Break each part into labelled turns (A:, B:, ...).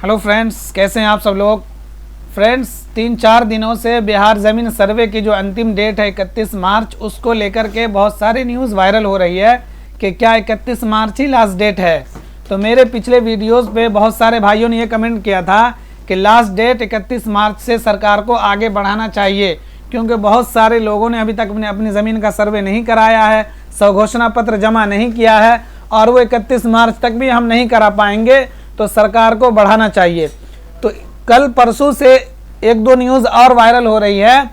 A: Hello friends, कैसे हैं आप सब लोग। फ्रेंड्स, 3-4 दिनों से बिहार ज़मीन सर्वे की जो अंतिम डेट है 31 मार्च, उसको लेकर के बहुत सारी न्यूज़ वायरल हो रही है कि क्या 31 मार्च ही लास्ट डेट है। तो मेरे पिछले वीडियोस पे बहुत सारे भाइयों ने ये कमेंट किया था कि लास्ट डेट 31 मार्च से सरकार को आगे बढ़ाना चाहिए, क्योंकि बहुत सारे लोगों ने अभी तक अपनी ज़मीन का सर्वे नहीं कराया है, स्वघोषणा पत्र जमा नहीं किया है और वो 31 मार्च तक भी हम नहीं करा पाएंगे, तो सरकार को बढ़ाना चाहिए। तो कल परसों से 1-2 न्यूज़ और वायरल हो रही है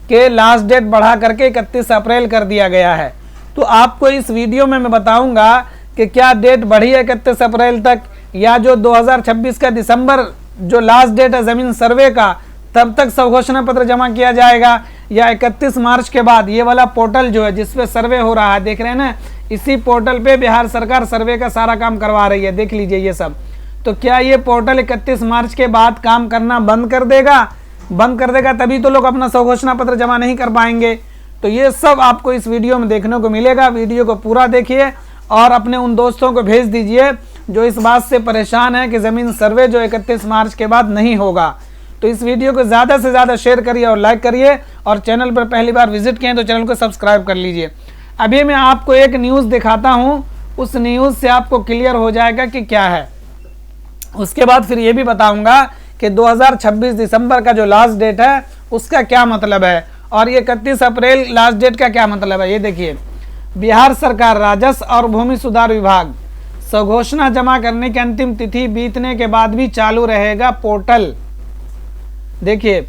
A: कि लास्ट डेट बढ़ा करके 31 अप्रैल कर दिया गया है। तो आपको इस वीडियो में मैं बताऊंगा कि क्या डेट बढ़ी है 31 अप्रैल तक, या जो 2026 का दिसंबर जो लास्ट डेट है ज़मीन सर्वे का, तब तक स्वघोषणा पत्र जमा किया जाएगा, या 31 मार्च के बाद ये वाला पोर्टल जो है जिसपे सर्वे हो रहा है, देख रहे हैं ना, इसी पोर्टल पे बिहार सरकार सर्वे का सारा काम करवा रही है। देख लीजिए ये सब। तो क्या ये पोर्टल 31 मार्च के बाद काम करना बंद कर देगा तभी तो लोग अपना स्वघोषणा पत्र जमा नहीं कर पाएंगे। तो ये सब आपको इस वीडियो में देखने को मिलेगा। वीडियो को पूरा देखिए और अपने उन दोस्तों को भेज दीजिए जो इस बात से परेशान है कि ज़मीन सर्वे जो 31 मार्च के बाद नहीं होगा। तो इस वीडियो को ज़्यादा से ज़्यादा शेयर करिए और लाइक करिए, और चैनल पर पहली बार विजिट किए तो चैनल को सब्सक्राइब कर लीजिए। अभी मैं आपको एक न्यूज़ दिखाता हूँ, उस न्यूज़ से आपको क्लियर हो जाएगा कि क्या है। उसके बाद फिर ये भी बताऊंगा कि 2026 दिसंबर का जो लास्ट डेट है उसका क्या मतलब है, और ये 31 अप्रैल लास्ट डेट का क्या मतलब है। ये देखिए, बिहार सरकार राजस्व और भूमि सुधार विभाग स्वघोषणा जमा करने की अंतिम तिथि बीतने के बाद भी चालू रहेगा पोर्टल। देखिए,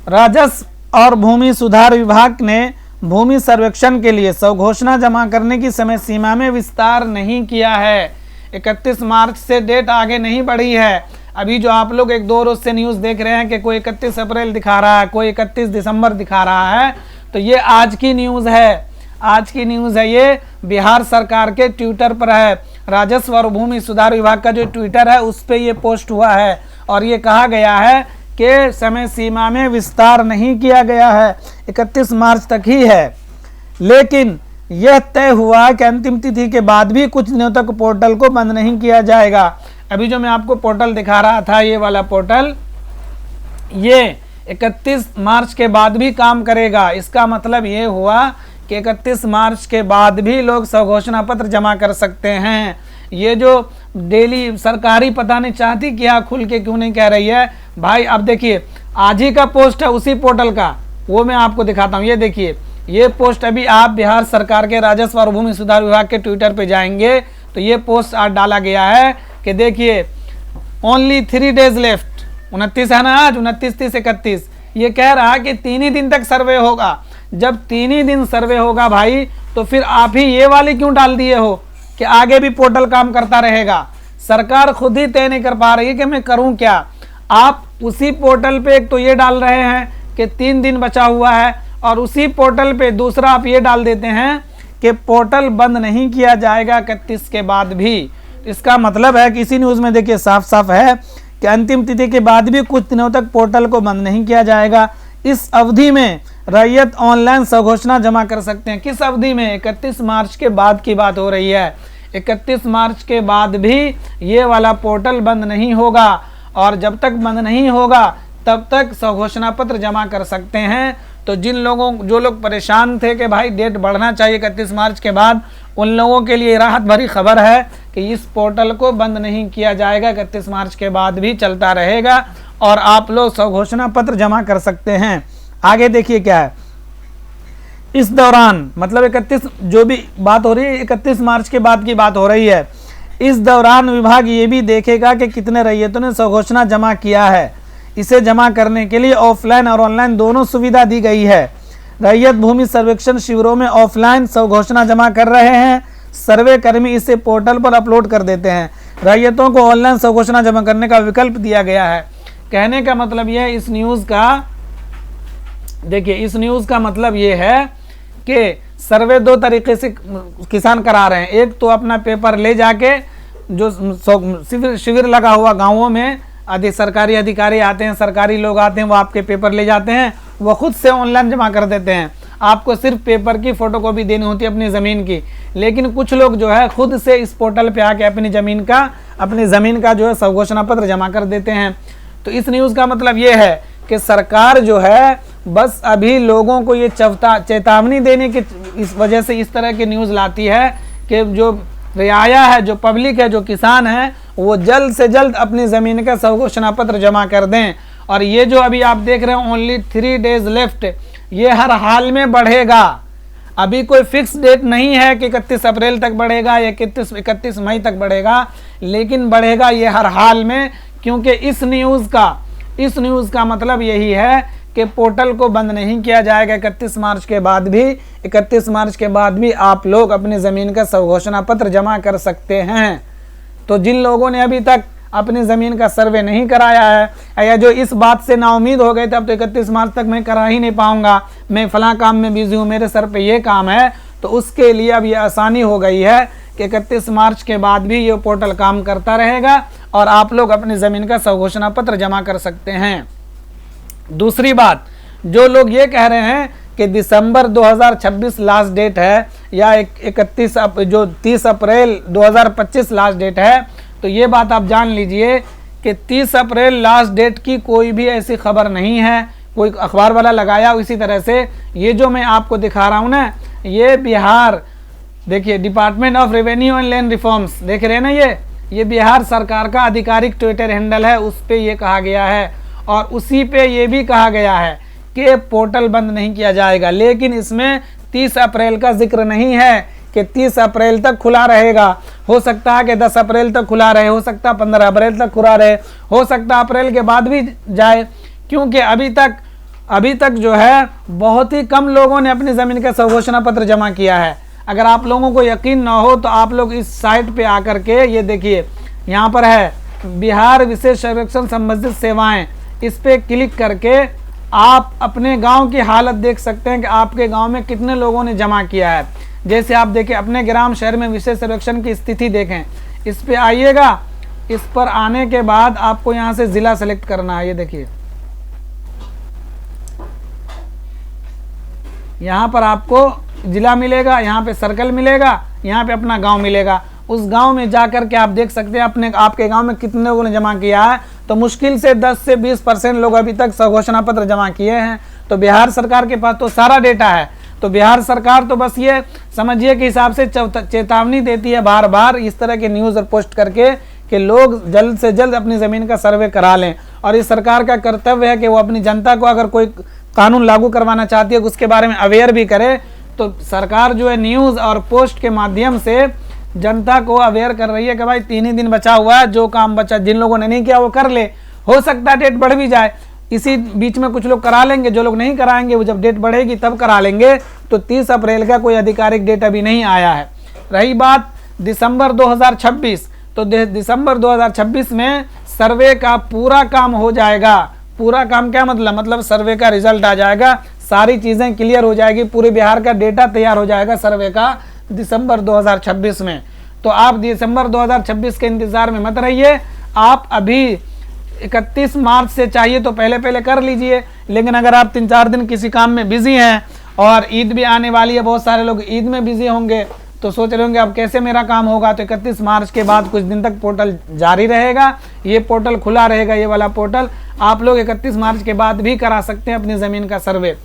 A: राजस्व और भूमि सुधार विभाग ने भूमि सर्वेक्षण के लिए स्वघोषणा जमा करने की समय सीमा में विस्तार नहीं किया है। 31 मार्च से डेट आगे नहीं बढ़ी है। अभी जो आप लोग 1-2 रोज से न्यूज़ देख रहे हैं कि कोई 31 अप्रैल दिखा रहा है, कोई 31 दिसंबर दिखा रहा है, तो ये आज की न्यूज़ है। आज की न्यूज़ है, ये बिहार सरकार के ट्विटर पर है। राजस्व और भूमि सुधार विभाग का जो ट्विटर है उस पर ये पोस्ट हुआ है, और ये कहा गया है कि समय सीमा में विस्तार नहीं किया गया है, 31 मार्च तक ही है। लेकिन यह तय हुआ कि अंतिम तिथि के बाद भी कुछ दिनों तक पोर्टल को बंद नहीं किया जाएगा। अभी जो मैं आपको पोर्टल दिखा रहा था, ये वाला पोर्टल, ये 31 मार्च के बाद भी काम करेगा। इसका मतलब ये हुआ कि 31 मार्च के बाद भी लोग स्वघोषणा पत्र जमा कर सकते हैं। ये जो डेली सरकारी पता नहीं चाहती क्या खुल के क्यों नहीं कह रही है भाई। अब देखिए, आज ही का पोस्ट है उसी पोर्टल का, वो मैं आपको दिखाता हूँ। ये देखिए, ये पोस्ट अभी आप बिहार सरकार के राजस्व और भूमि सुधार विभाग के ट्विटर पे जाएंगे तो ये पोस्ट आज डाला गया है कि देखिए, ओनली 3 डेज लेफ्ट, 29 है ना आज, 29, 30, 31। ये कह रहा है कि 3 ही दिन तक सर्वे होगा। जब 3 ही दिन सर्वे होगा भाई, तो फिर आप ही ये वाली क्यों डाल दिए हो कि आगे भी पोर्टल काम करता रहेगा। सरकार खुद ही तय नहीं कर पा रही है कि मैं करूं क्या। आप उसी पोर्टल पे एक तो ये डाल रहे हैं कि 3 दिन बचा हुआ है, और उसी पोर्टल पे दूसरा आप ये डाल देते हैं कि पोर्टल बंद नहीं किया जाएगा 31 के बाद भी। इसका मतलब है कि इसी न्यूज़ में देखिए साफ साफ है कि अंतिम तिथि के बाद भी कुछ दिनों तक पोर्टल को बंद नहीं किया जाएगा। इस अवधि में रैयत ऑनलाइन स्वघोषणा जमा कर सकते हैं। किस अवधि में? 31 मार्च के बाद की बात हो रही है। 31 मार्च के बाद भी ये वाला पोर्टल बंद नहीं होगा, और जब तक बंद नहीं होगा तब तक स्वघोषणा पत्र जमा कर सकते हैं। तो जो लोग परेशान थे कि भाई डेट बढ़ना चाहिए 31 मार्च के बाद, उन लोगों के लिए राहत भरी खबर है कि इस पोर्टल को बंद नहीं किया जाएगा। 31 मार्च के बाद भी चलता रहेगा और आप लोग स्वघोषणा पत्र जमा कर सकते हैं। आगे देखिए क्या है इस दौरान, मतलब 31 जो भी बात हो रही है 31 मार्च के बाद की बात हो रही है। इस दौरान विभाग ये भी देखेगा कि कितने रैयतों ने स्वघोषणा जमा किया है। इसे जमा करने के लिए ऑफलाइन और ऑनलाइन दोनों सुविधा दी गई है। रैयत भूमि सर्वेक्षण शिविरों में ऑफलाइन स्वघोषणा जमा कर रहे हैं। सर्वे कर्मी इसे पोर्टल पर अपलोड कर देते हैं। रैयतों को ऑनलाइन स्वघोषणा जमा करने का विकल्प दिया गया है। कहने का मतलब यह है, इस न्यूज़ का देखिए, इस न्यूज़ का मतलब ये है कि सर्वे 2 तरीके से किसान करा रहे हैं। एक तो अपना पेपर ले जाके, जो शिविर लगा हुआ गाँवों में सरकारी अधिकारी आते हैं, सरकारी लोग आते हैं, वो आपके पेपर ले जाते हैं, वो खुद से ऑनलाइन जमा कर देते हैं। आपको सिर्फ पेपर की फोटोकॉपी देनी होती है अपनी ज़मीन की। लेकिन कुछ लोग जो है खुद से इस पोर्टल पे आके अपनी ज़मीन का जो है स्वघोषणा पत्र जमा कर देते हैं। तो इस न्यूज़ का मतलब ये है कि सरकार जो है बस अभी लोगों को ये चेतावनी देने की इस वजह से इस तरह की न्यूज़ लाती है कि जो रियाया है, जो पब्लिक है, जो किसान है, वो जल्द से जल्द अपनी ज़मीन का स्वघोषणा पत्र जमा कर दें। और ये जो अभी आप देख रहे हैं ओनली 3 days लेफ्ट, ये हर हाल में बढ़ेगा। अभी कोई फिक्स डेट नहीं है कि 31 अप्रैल तक बढ़ेगा या 31 मई तक बढ़ेगा, लेकिन बढ़ेगा ये हर हाल में, क्योंकि इस न्यूज़ का मतलब यही है कि पोर्टल को बंद नहीं किया जाएगा 31 मार्च के बाद भी। 31 मार्च के बाद भी आप लोग अपनी ज़मीन का स्वघोषणा पत्र जमा कर सकते हैं। तो जिन लोगों ने अभी तक अपनी ज़मीन का सर्वे नहीं कराया है या जो इस बात से नाउमीद हो गए थे अब तो 31 मार्च तक मैं करा ही नहीं पाऊंगा, मैं फ़लाँ काम में बिजी हूँ, मेरे सर पे ये काम है, तो उसके लिए अब ये आसानी हो गई है कि 31 मार्च के बाद भी ये पोर्टल काम करता रहेगा और आप लोग अपनी ज़मीन का स्वघोषणा पत्र जमा कर सकते हैं। दूसरी बात, जो लोग ये कह रहे हैं कि दिसंबर 2026 लास्ट डेट है या 30 अप्रैल 2025 लास्ट डेट है, तो ये बात आप जान लीजिए कि 30 अप्रैल लास्ट डेट की कोई भी ऐसी खबर नहीं है, कोई अखबार वाला लगाया। इसी तरह से ये जो मैं आपको दिखा रहा हूँ ना, ये बिहार, देखिए department of revenue and land reforms, देख रहे हैं ना, ये बिहार सरकार का आधिकारिक ट्विटर हैंडल है, उस पर ये कहा गया है और उसी पे ये भी कहा गया है कि पोर्टल बंद नहीं किया जाएगा। लेकिन इसमें 30 अप्रैल का जिक्र नहीं है कि 30 अप्रैल तक खुला रहेगा। हो सकता है कि 10 अप्रैल तक खुला रहे, हो सकता है 15 अप्रैल तक खुला रहे, हो सकता है अप्रैल के बाद भी जाए, क्योंकि अभी तक जो है बहुत ही कम लोगों ने अपनी ज़मीन का स्वघोषणा पत्र जमा किया है। अगर आप लोगों को यकीन ना हो तो आप लोग इस साइट पे आकर के ये देखिए, यहाँ पर है बिहार विशेष सर्वेक्षण संबंधित सेवाएं, इस पे क्लिक करके आप अपने गांव की हालत देख सकते हैं कि आपके गांव में कितने लोगों ने जमा किया है। जैसे आप देखें अपने ग्राम शहर में विशेष सर्वेक्षण की स्थिति देखें, इस पे आइएगा। इस पर आने के बाद आपको यहाँ से ज़िला सेलेक्ट करना है। ये देखिए यहाँ पर आपको ज़िला मिलेगा, यहाँ पे सर्कल मिलेगा, यहाँ पे अपना गांव मिलेगा। उस गांव में जाकर के आप देख सकते हैं आपके गांव में कितने लोगों ने जमा किया है। तो मुश्किल से 10 से 20% लोग अभी तक स्वघोषणा पत्र जमा किए हैं। तो बिहार सरकार के पास तो सारा डेटा है। तो बिहार सरकार तो बस ये समझिए कि हिसाब से चेतावनी देती है बार बार इस तरह के न्यूज़ और पोस्ट करके कि लोग जल्द से जल्द अपनी ज़मीन का सर्वे करा लें। और इस सरकार का कर्तव्य है कि वो अपनी जनता को अगर कोई कानून लागू करवाना चाहती है उसके बारे में अवेयर भी करे। तो सरकार जो है न्यूज़ और पोस्ट के माध्यम से जनता को अवेयर कर रही है कि भाई 3 ही दिन बचा हुआ है, जो काम बचा जिन लोगों ने नहीं किया वो कर ले। हो सकता है डेट बढ़ भी जाए, इसी बीच में कुछ लोग करा लेंगे, जो लोग नहीं कराएंगे वो जब डेट बढ़ेगी तब करा लेंगे। तो 30 अप्रैल का कोई आधिकारिक डेट अभी नहीं आया है। रही बात दिसंबर 2026, तो दिसंबर 2026 में सर्वे का पूरा काम हो जाएगा। पूरा काम क्या मतलब सर्वे का रिजल्ट आ जाएगा, सारी चीज़ें क्लियर हो जाएगी, पूरे बिहार का डेटा तैयार हो जाएगा सर्वे का दिसंबर 2026 में। तो आप दिसंबर 2026 के इंतज़ार में मत रहिए, आप अभी 31 मार्च से चाहिए तो पहले कर लीजिए। लेकिन अगर आप 3-4 दिन किसी काम में बिजी हैं और ईद भी आने वाली है, बहुत सारे लोग ईद में बिजी होंगे, तो सोच रहे होंगे अब कैसे मेरा काम होगा। तो 31 मार्च के बाद कुछ दिन तक पोर्टल जारी रहेगा, ये पोर्टल खुला रहेगा, ये वाला पोर्टल आप लोग 31 मार्च के बाद भी करा सकते हैं अपनी ज़मीन का सर्वे।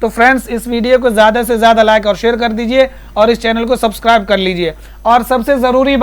A: तो फ्रेंड्स, इस वीडियो को ज़्यादा से ज़्यादा लाइक और शेयर कर दीजिए और इस चैनल को सब्सक्राइब कर लीजिए। और सबसे ज़रूरी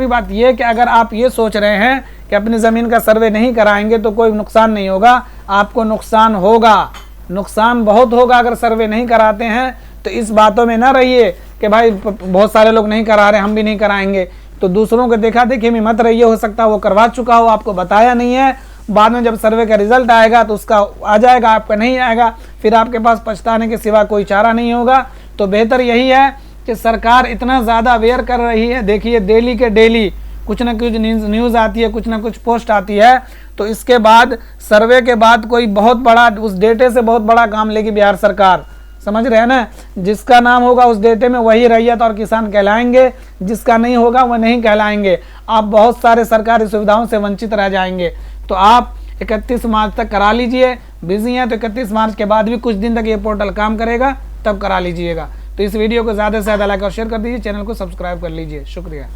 A: बात ये कि अगर आप ये सोच रहे हैं कि अपनी ज़मीन का सर्वे नहीं कराएंगे तो कोई नुकसान नहीं होगा, आपको नुकसान होगा, नुकसान बहुत होगा अगर सर्वे नहीं कराते हैं। तो इस बातों में ना रहिए कि भाई बहुत सारे लोग नहीं करा रहे, हम भी नहीं कराएंगे। तो दूसरों को देखा देखी में मत रहिए, हो सकता है वो करवा चुका हो, आपको बताया नहीं है, बाद में जब सर्वे का रिजल्ट आएगा तो उसका आ जाएगा, आपका नहीं आएगा, फिर आपके पास पछताने के सिवा कोई चारा नहीं होगा। तो बेहतर यही है कि सरकार इतना ज़्यादा अवेयर कर रही है। देखिए डेली के डेली कुछ ना कुछ न्यूज़ आती है, कुछ ना कुछ पोस्ट आती है। तो इसके बाद सर्वे के बाद कोई बहुत बड़ा, उस डेटे से बहुत बड़ा काम लेगी बिहार सरकार, समझ रहे हैं ना। जिसका नाम होगा उस डेटे में वही रैयत और किसान कहलाएंगे, जिसका नहीं होगा वह नहीं कहलाएंगे। आप बहुत सारे सरकारी सुविधाओं से वंचित रह जाएंगे। तो आप 31 मार्च तक करा लीजिए। बिजी हैं तो 31 मार्च के बाद भी कुछ दिन तक ये पोर्टल काम करेगा, तब करा लीजिएगा। तो इस वीडियो को ज़्यादा से ज़्यादा लाइक और शेयर कर दीजिए, चैनल को सब्सक्राइब कर लीजिए। शुक्रिया।